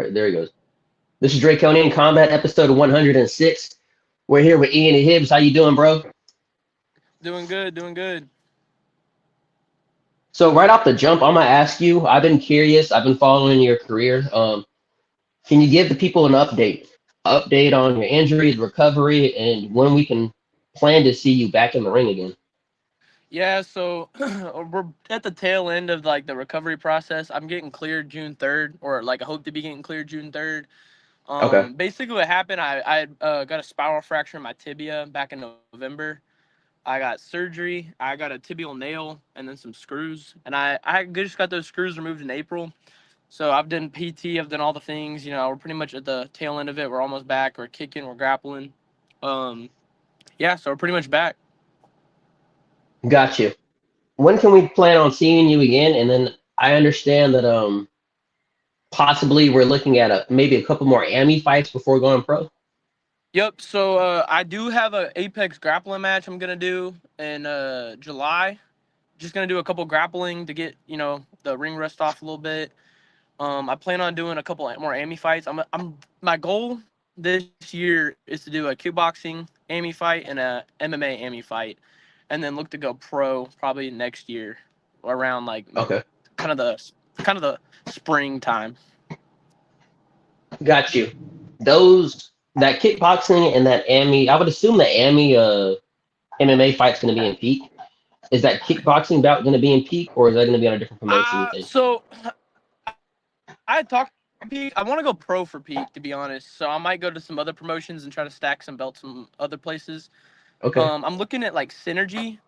right, there he goes. This is Draconian Combat, episode 106. We're here with Ian and Hibbs. How you doing, bro? Doing good, doing good. So right off the jump, I'm gonna ask you. I've been curious. I've been following your career. Can you give the people an update on your injury, the recovery, and when we can plan to see you back in the ring again? Yeah, so we're at the tail end of like the recovery process. I'm getting cleared June 3rd, or like I hope to be getting cleared June 3rd. Okay, Basically what happened, I got a spiral fracture in my tibia back in November. I got surgery. I got a tibial nail and then some screws, and I just got those screws removed in April. So I've done PT, I've done all the things. We're pretty much at the tail end of it. We're almost back. We're kicking. We're grappling. Um, yeah, so we're pretty much back. got you. When can we plan on seeing you again? And then I understand that possibly we're looking at maybe a couple more AMI fights before going pro. Yep. So I do have a Apex grappling match I'm gonna do in July. Just gonna do a couple grappling to get the ring rust off a little bit. I plan on doing a couple more AMI fights. My goal this year is to do a kickboxing AMI fight and a MMA AMI fight, and then look to go pro probably next year, around like Okay, kind of the springtime. got you. Those that kickboxing and that AMI, I would assume the AMI MMA fight's going to be in Peak. Is that kickboxing bout going to be in Peak, or is that going to be on a different promotion? You think? So I had talked to Peak. I want to go pro for Peak, to be honest. So I might go to some other promotions and try to stack some belts from other places. Okay. I'm looking at like Synergy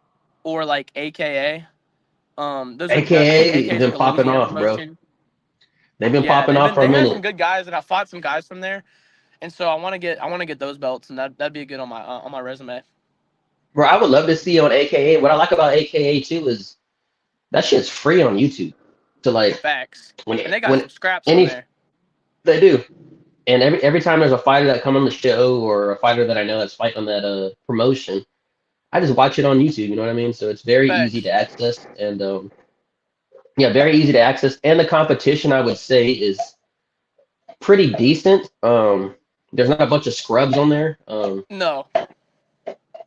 or like AKA. Those are I think AKA AKA is been like a popping Louisiana off, bro. promotion. They've been Yeah, popping off for a they've had some minute, good guys, and I fought some guys from there. And so I want to get those belts, and that'd be good on my resume. bro. I would love to see you on AKA. What I like about AKA too is that shit's free on YouTube. So like Facts. when And they got when some scraps on any there. they do, and every time there's a fighter that come on the show or a fighter that I know that's fighting on that promotion, I just watch it on YouTube. You know what I mean? So it's very easy to Facts. access, and yeah, very easy to access. And the competition I would say is pretty decent. There's not a bunch of scrubs on there. No.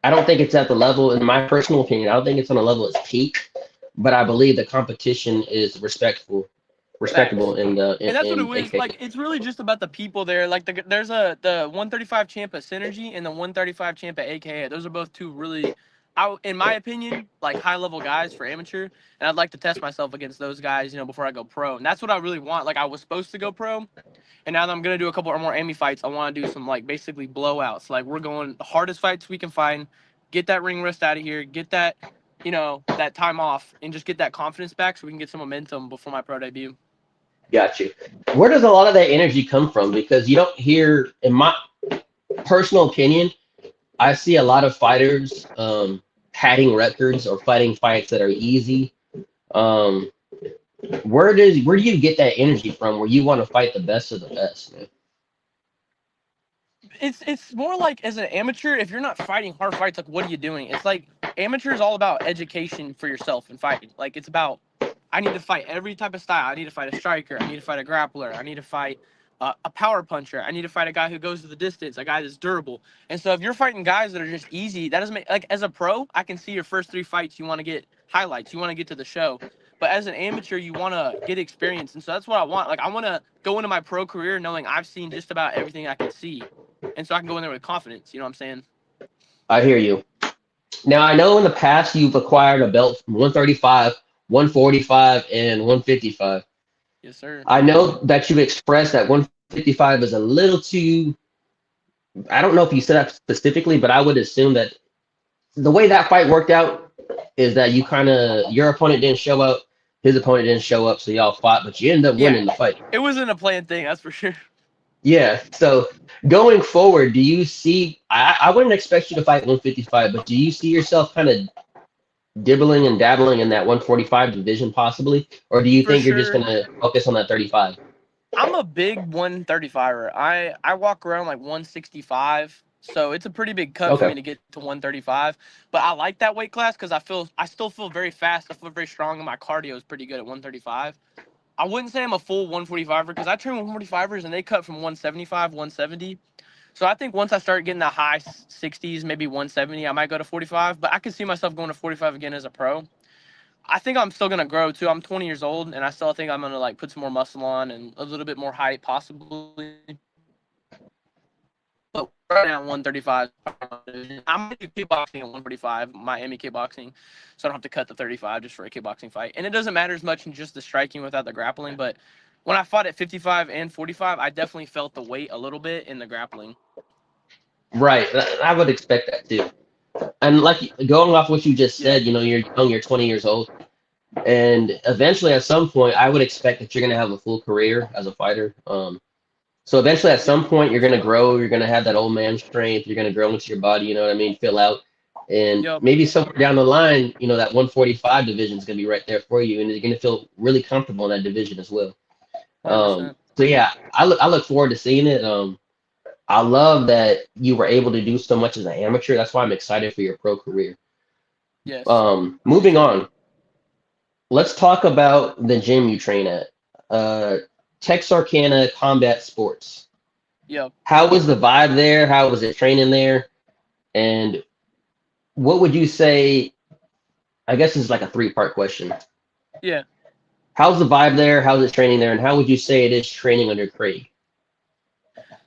I don't think it's at the level, in my personal opinion, I don't think it's on a level as Peak, but I believe the competition is respectable Facts. in the And that's what it in was. AKA. Like, it's really just about the people there. Like, there's the 135 champ at Synergy and the 135 champ at AKA. Those are both two really, in my opinion, like high level guys for amateur. And I'd like to test myself against those guys, before I go pro. And that's what I really want. Like, I was supposed to go pro, and now that I'm gonna do a couple or more AMI fights, I want to do some like basically blowouts. Like, we're going the hardest fights we can find, get that ring rust out of here, get that, that time off, and just get that confidence back so we can get some momentum before my pro debut. Got you. Where does a lot of that energy come from? Because you don't hear, in my personal opinion, I see a lot of fighters padding records or fighting fights that are easy. Um, where do you get that energy from? Where you want to fight the best of the best, man? It's more like, as an amateur, if you're not fighting hard fights, like, what are you doing? It's like amateur is all about education for yourself and fighting. Like, it's about, I need to fight every type of style. I need to fight a striker. I need to fight a grappler. I need to fight a power puncher. I need to fight a guy who goes to the distance, a guy that's durable. And so if you're fighting guys that are just easy, that doesn't make, like, as a pro, I can see your first three fights, you want to get highlights, you want to get to the show. But as an amateur, you want to get experience. And so that's what I want. Like, I want to go into my pro career knowing I've seen just about everything I can see. And so I can go in there with confidence. You know what I'm saying? I hear you. Now I know in the past you've acquired a belt from 135, 145, and 155. Yes, sir. I know that you expressed that 155 is a little too. I don't know if you said that specifically, but I would assume that the way that fight worked out is that your opponent didn't show up, his opponent didn't show up, so y'all fought, but you ended up Yeah, winning the fight. it wasn't a planned thing, that's for sure. Yeah. So going forward, do you see? I wouldn't expect you to fight 155, but do you see yourself kind of dibbling and dabbling in that 145 division possibly, or do you For think you're just sure. gonna focus on that 35? I'm a big 135er. I walk around like 165. So it's a pretty big cut for Okay. me to get to 135. But I like that weight class because I still feel very fast. I feel very strong, and my cardio is pretty good at 135. I wouldn't say I'm a full 145er because I train with 145ers and they cut from 175, 170. So I think once I start getting the high 60s, maybe 170, I might go to 45. But I can see myself going to 45 again as a pro. I think I'm still gonna grow too. I'm 20 years old, and I still think I'm gonna like put some more muscle on and a little bit more height, possibly. But right now, 135. I'm gonna do kickboxing at 145, Miami kickboxing, so I don't have to cut the 35 just for a kickboxing fight. And it doesn't matter as much in just the striking without the grappling. But when I fought at 55 and 45, I definitely felt the weight a little bit in the grappling. Right. I would expect that too. And like going off what you just said, you know, you're young, you're 20 years old, and eventually at some point, I would expect that you're gonna have a full career as a fighter. So eventually at some point you're gonna grow, you're gonna have that old man strength, you're gonna grow into your body, you know what I mean, fill out. And Yep. maybe somewhere down the line, you know, that 145 division is gonna be right there for you, and you're gonna feel really comfortable in that division as well. 100%. So yeah, I look forward to seeing it. I love that you were able to do so much as an amateur. That's why I'm excited for your pro career. Yes. Moving on, let's talk about the gym you train at. Texarkana Combat Sports. Yep. How was the vibe there? How was it training there? And what would you say? I guess this is like a three-part question. Yeah. How's the vibe there? How's it training there? And how would you say it is training under Craig?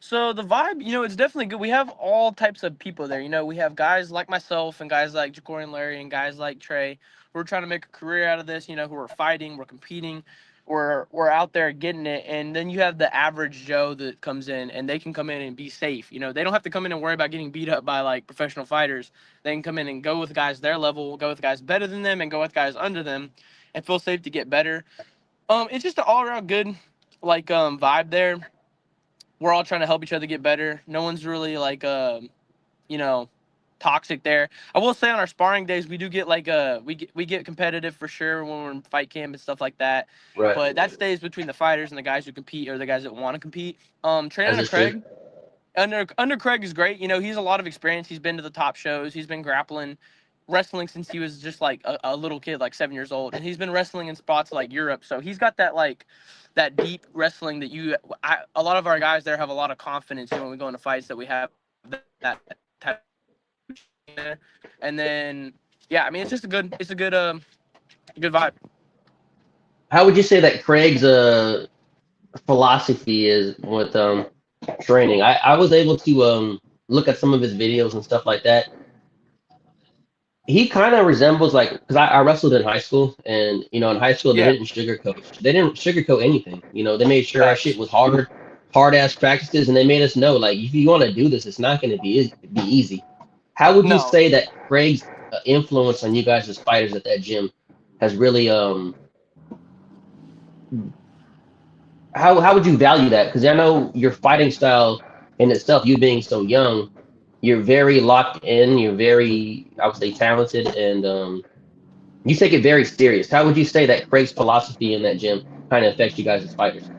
So the vibe, it's definitely good. We have all types of people there. We have guys like myself and guys like Ja'Cory and Larry and guys like Trey who are trying to make a career out of this, who are fighting, we're competing, we're out there getting it. And then you have the average Joe that comes in and they can come in and be safe. They don't have to come in and worry about getting beat up by like professional fighters. They can come in and go with guys their level, go with guys better than them and go with guys under them and feel safe to get better. It's just an all around good vibe there. We're all trying to help each other get better. No one's really like toxic there. I will say on our sparring days we do get we get competitive for sure when we're in fight camp and stuff like that. Right. But that stays between the fighters and the guys who compete or the guys that want to compete. Training under As it should. Craig. Under Craig is great. He's a lot of experience. He's been to the top shows. He's been grappling, wrestling since he was just like a little kid, like 7 years old, and he's been wrestling in spots like Europe. So he's got that deep wrestling that a lot of our guys there have a lot of confidence when we go into fights that we have that type. And then it's just a good vibe. How would you say that Craig's philosophy is with training? I was able to look at some of his videos and stuff like that. He kind of resembles because I wrestled in high school, and in high school they didn't sugarcoat anything. They made sure our shit was hard ass practices, and they made us know if you want to do this, it's not going to be easy. How would you say that Craig's influence on you guys as fighters at that gym has really how would you value that? Because I know your fighting style in itself, you being so young, you're very locked in, you're very, I would say, talented, and you take it very serious. How would you say that Craig's philosophy in that gym kind of affects you guys as fighters?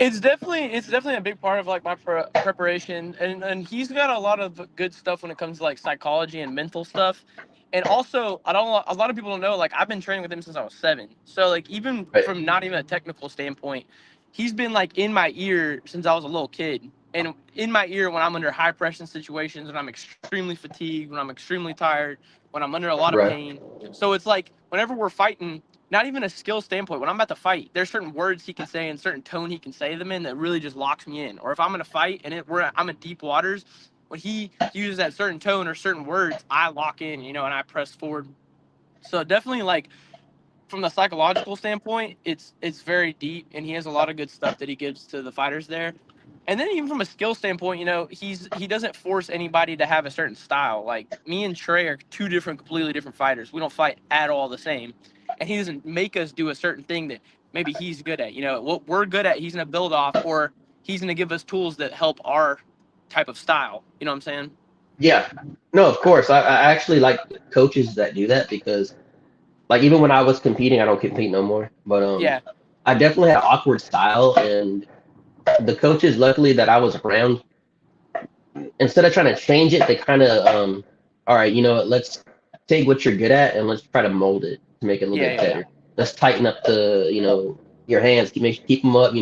It's definitely a big part of my preparation, and he's got a lot of good stuff when it comes to psychology and mental stuff. And also, a lot of people don't know, I've been training with him since I was 7. So even from not even a technical standpoint, he's been in my ear since I was a little kid. And in my ear when I'm under high pressure situations, when I'm extremely fatigued, when I'm extremely tired, when I'm under a lot of pain. So it's whenever we're fighting, not even a skill standpoint, when I'm about to fight, there's certain words he can say and certain tone he can say them in that really just locks me in. Or if I'm going to fight and I'm in deep waters, when he uses that certain tone or certain words, I lock in, and I press forward. So definitely from the psychological standpoint, it's very deep, and he has a lot of good stuff that he gives to the fighters there. And then even from a skill standpoint, he doesn't force anybody to have a certain style. Me and Trey are two completely different fighters. We don't fight at all the same. And he doesn't make us do a certain thing that maybe he's good at. What we're good at, he's going to build off, or he's going to give us tools that help our type of style. You know what I'm saying? Yeah. No, of course. I actually like coaches that do that because, even when I was competing, I don't compete no more. But I definitely had an awkward style, and the coaches, luckily, that I was around, instead of trying to change it, they kind of, all right, let's take what you're good at and let's try to mold it to make it a little bit better. Let's tighten up the your hands, keep them up.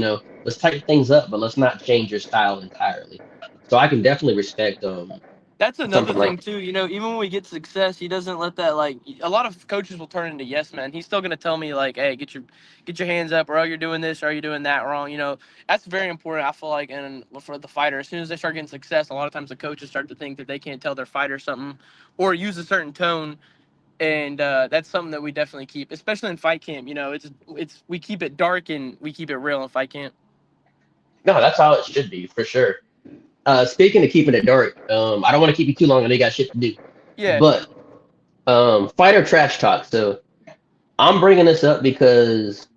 Let's tighten things up, but let's not change your style entirely. So I can definitely respect That's another something thing like. too. Even when we get success, he doesn't let that like. A lot of coaches will turn into yes men. He's still gonna tell me like, "Hey, get your hands up, or oh, you're doing this, or you're doing that wrong." That's very important. I feel like, and for the fighter, as soon as they start getting success, a lot of times the coaches start to think that they can't tell their fighter something, or use a certain tone, and that's something that we definitely keep, especially in fight camp. It's we keep it dark and we keep it real in fight camp. No, that's how it should be for sure. Speaking of keeping it dark, I don't want to keep you too long. I know you got shit to do, Yeah, but fighter trash talk. So I'm bringing this up because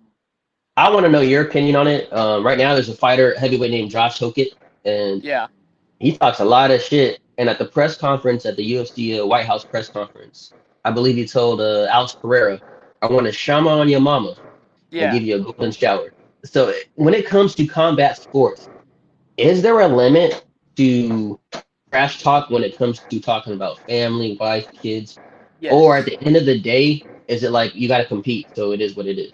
I want to know your opinion on it. Right now, there's a fighter heavyweight named Josh Hokett, and yeah, he talks a lot of shit. And at the press conference at the UFC White House press conference, I believe he told Alex Pereira, "I want to shama on your mama and yeah. give you a golden shower." So when it comes to combat sports, is there a limit to trash talk when it comes to talking about family, wife, kids, or at Yes. the end of the day, is it like you got to compete? So it is what it is.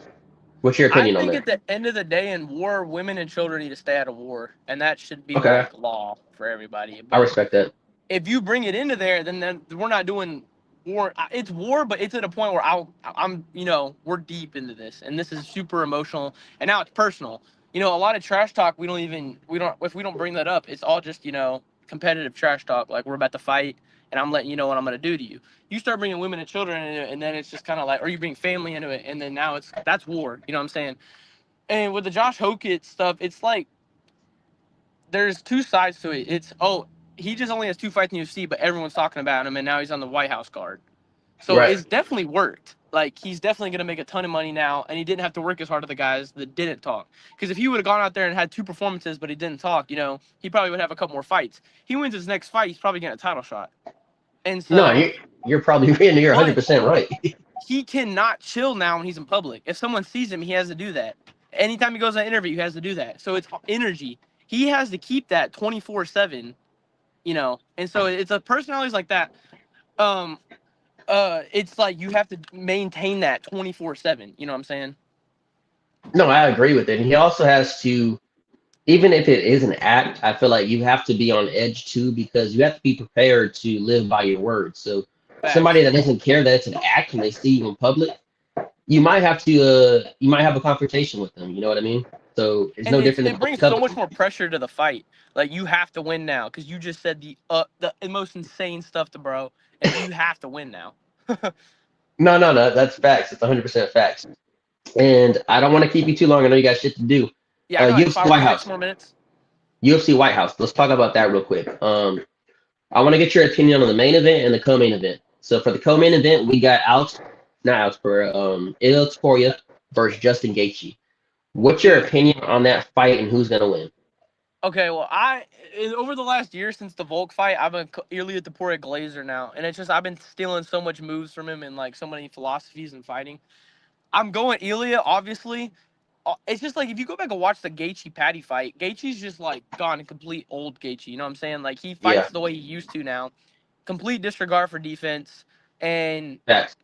What's your I opinion on think that? at the end of the day in war, women and children need to stay out of war, and that should be Okay, like law for everybody. I But respect that. if you bring it into there, then we're not doing war. It's war, but it's at a point where we're deep into this, and this is super emotional, and now it's personal. A lot of trash talk we don't if we don't bring that up, it's all just competitive trash talk. Like we're about to fight, and I'm letting you know what I'm gonna do to you. You start bringing women and children into it, and then it's just kind of like, or you bring family into it, and then now that's war. You know what I'm saying? And with the Josh Hokett stuff, it's like there's two sides to it. It's he just only has two fights in the UFC, but everyone's talking about him, and now he's on the White House card. So Right. it's definitely worked. Like he's definitely gonna make a ton of money now, and he didn't have to work as hard as the guys that didn't talk. Because if he would have gone out there and had two performances, but he didn't talk, he probably would have a couple more fights. He wins his next fight, he's probably getting a title shot. And No, so, you're probably you're but 100% right. he cannot chill now when he's in public. If someone sees him, he has to do that. Anytime he goes on an interview, he has to do that. So it's energy. He has to keep that 24/7, And so it's a personalities like that. Um, it's like you have to maintain that 24/7. You know what I'm saying? No, I agree with it. And he also has to, even if it is an act, I feel like you have to be on edge too because you have to be prepared to live by your words. So somebody Facts. that doesn't care that it's an act and they see you in public, you might have a confrontation with them. You know what I mean? So it's And no different it than brings so cover. much more pressure to the fight. Like you have to win now because you just said the most insane stuff to bro, and you have to win now. No. That's facts. It's 100% facts. And I don't want to keep you too long. I know you got shit to do. Yeah, I got like UFC five or White six House. more minutes. UFC White House. Let's talk about that real quick. I want to get your opinion on the main event and the co-main event. So for the co-main event, we got not Alex Pereira, Ilya Topuria versus Justin Gaethje. What's your Dude, opinion on that fight and who's gonna win? okay, well, over the last year since the Volk fight, I've been Ilya Taporia Glazer now, and it's just I've been stealing so much moves from him and like so many philosophies in fighting. I'm going Ilya, obviously. It's just like if you go back and watch the Gaethje Patty fight, Gaethje's just like gone complete old Gaethje. You know what I'm saying? Like he Yeah, fights the way he used to now, complete disregard for defense, and facts.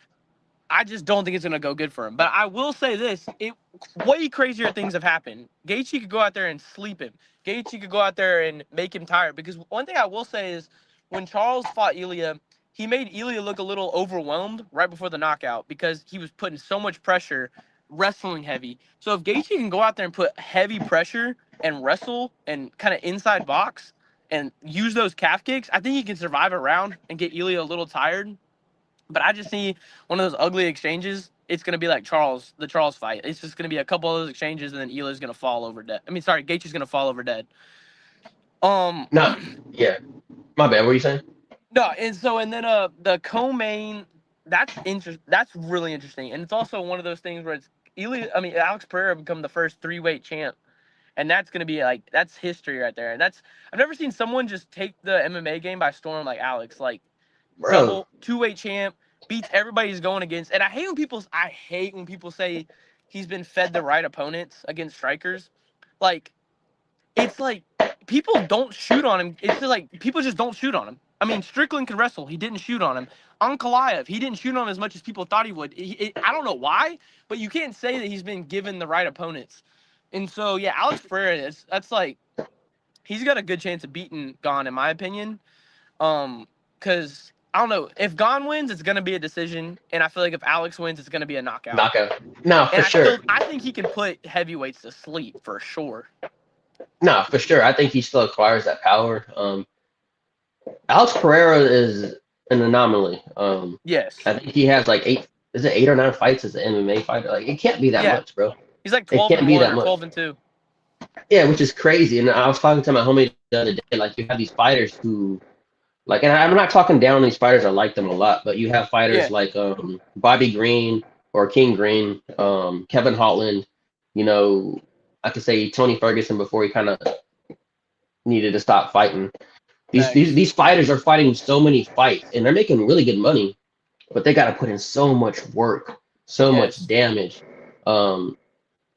I just don't think it's gonna go good for him. But I will say this: it way crazier things have happened. Gaethje could go out there and sleep him. Gaethje could go out there and make him tired. Because one thing I will say is, when Charles fought Ilya, he made Ilya look a little overwhelmed right before the knockout because he was putting so much pressure, wrestling heavy. So if Gaethje can go out there and put heavy pressure and wrestle and kind of inside box and use those calf kicks, I think he can survive a round and get Ilya a little tired. But I just see one of those ugly exchanges. It's gonna be like the Charles fight. It's just gonna be a couple of those exchanges, and then Eli's gonna fall over dead. I mean, sorry, Gaethje's gonna fall over dead. Um, No, yeah. My bad. What were you saying? no, and then the co-main, that's interesting. That's really interesting, and it's also one of those things where it's Alex Pereira become the first three-weight champ, and that's gonna be like that's history right there. And that's I've never seen someone just take the MMA game by storm like Alex. Like Bro, double two-weight champ, beats everybody he's going against. And I hate when people say he's been fed the right opponents against strikers. Like it's like people don't shoot on him. It's just like people just don't shoot on him. I mean, Strickland could wrestle. He didn't shoot on him. Ankalaev, he didn't shoot on him as much as people thought he would. I don't know why, but you can't say that he's been given the right opponents. And so, yeah, Alex Pereira, that's like, he's got a good chance of beating Gon, in my opinion. Because, I don't know, if Gon wins, it's going to be a decision. And I feel like if Alex wins, it's going to be a knockout. No, for sure. I think he can put heavyweights to sleep, for sure. No, for sure. I think he still acquires that power. Alex Pereira is an anomaly. Yes. I think he has like 8 or 9 fights as an MMA fighter. Like, it can't be that much, bro. He's like 12-1 or 12-2. Yeah, which is crazy. And I was talking to my homie the other day. Like, you have these fighters who, like, and I'm not talking down on these fighters. I like them a lot, but you have fighters like Bobby Green or King Green, Kevin Holland. You know, I could say Tony Ferguson before he kind of needed to stop fighting. These fighters are fighting so many fights, and they're making really good money, but they got to put in so much work, so much damage.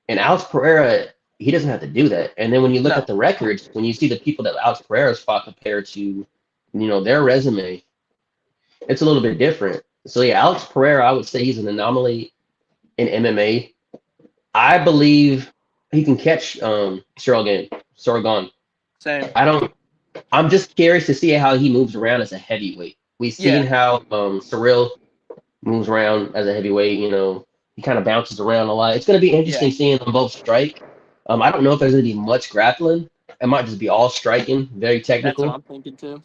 And Alex Pereira, he doesn't have to do that. And then when you look at the records, when you see the people that Alex Pereira's fought compared to, you know, their resume, it's a little bit different. So yeah, Alex Pereira, I would say he's an anomaly in MMA. I believe he can catch Sorgon. Same. I'm just curious to see how he moves around as a heavyweight. We've seen how Cyril moves around as a heavyweight. You know, he kind of bounces around a lot. It's going to be interesting seeing them both strike. I don't know if there's going to be much grappling. It might just be all striking, very technical. That's what I'm thinking too.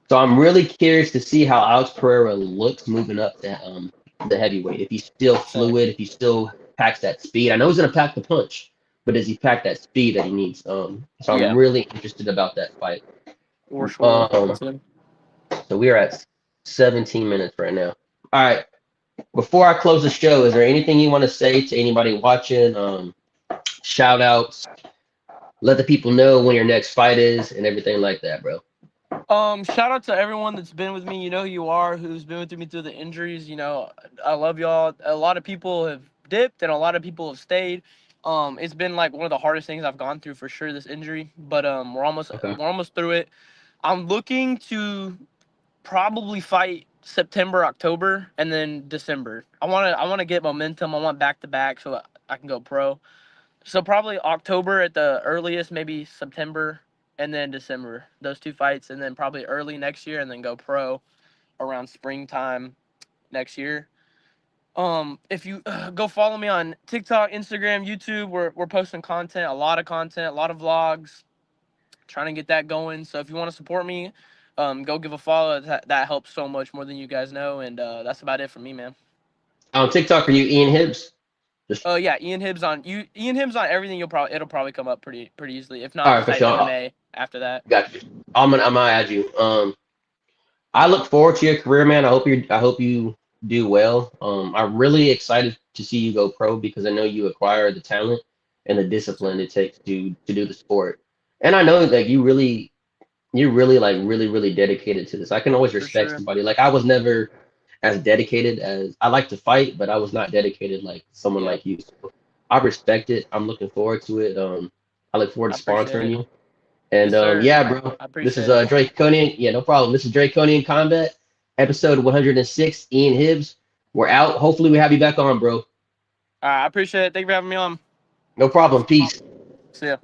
So I'm really curious to see how Alex Pereira looks moving up to the heavyweight. If he's still fluid, if he still packs that speed. I know he's going to pack the punch, but does he pack that speed that he needs? So I'm really interested about that fight. For sure. So we are at 17 minutes right now. All right. Before I close the show, is there anything you want to say to anybody watching? Shout outs. Let the people know when your next fight is and everything like that, bro. Shout out to everyone that's been with me. You know who you are, who's been with me through the injuries. You know, I love y'all. A lot of people have dipped and a lot of people have stayed. It's been like one of the hardest things I've gone through for sure, this injury. But we're almost through it. I'm looking to probably fight September, October, and then December. I want to get momentum. I want back-to-back so I can go pro. So probably October at the earliest, maybe September, and then December. Those 2 fights, and then probably early next year, and then go pro around springtime next year. If you go follow me on TikTok, Instagram, YouTube, we're posting content, a lot of vlogs, trying to get that going. So if you want to support me, go give a follow. That helps so much more than you guys know. And that's about it for me, man. On TikTok, are you Ian Hibbs? Yeah, Ian Hibbs on everything. It'll probably come up pretty easily. If not, all right, for sure. MMA after that. Got you. I'm gonna add you. I look forward to your career, man. I hope you do well. I'm really excited to see you go pro because I know you acquire the talent and the discipline it takes to do the sport. And I know that you're really dedicated to this. I can always respect somebody. Like, I was never as dedicated as I like to fight, but I was not dedicated like someone like you. So I respect it. I'm looking forward to it. I look forward to sponsoring you. And bro, this is Draconian. Yeah, no problem. This is Draconian Combat, episode 106. Ian Hibbs. We're out. Hopefully we have you back on, bro. I appreciate it. Thank you for having me on. No problem. Peace. See ya.